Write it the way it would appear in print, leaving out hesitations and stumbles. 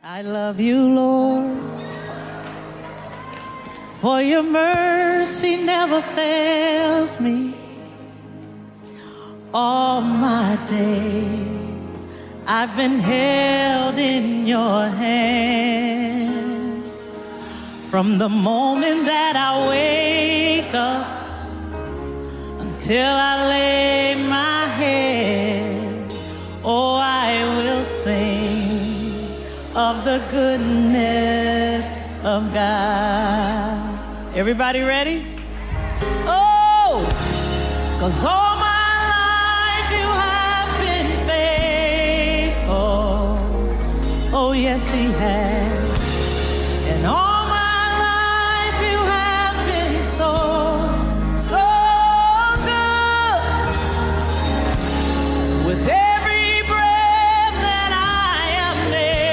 I love you, Lord, for your mercy never fails me. All my days I've been held in your hand. From the moment that I wake up until I lay my head, oh, I will sing of the goodness of God. Everybody ready? Oh, 'cause all my life you have been faithful. Oh, yes, he has. And all my life you have been so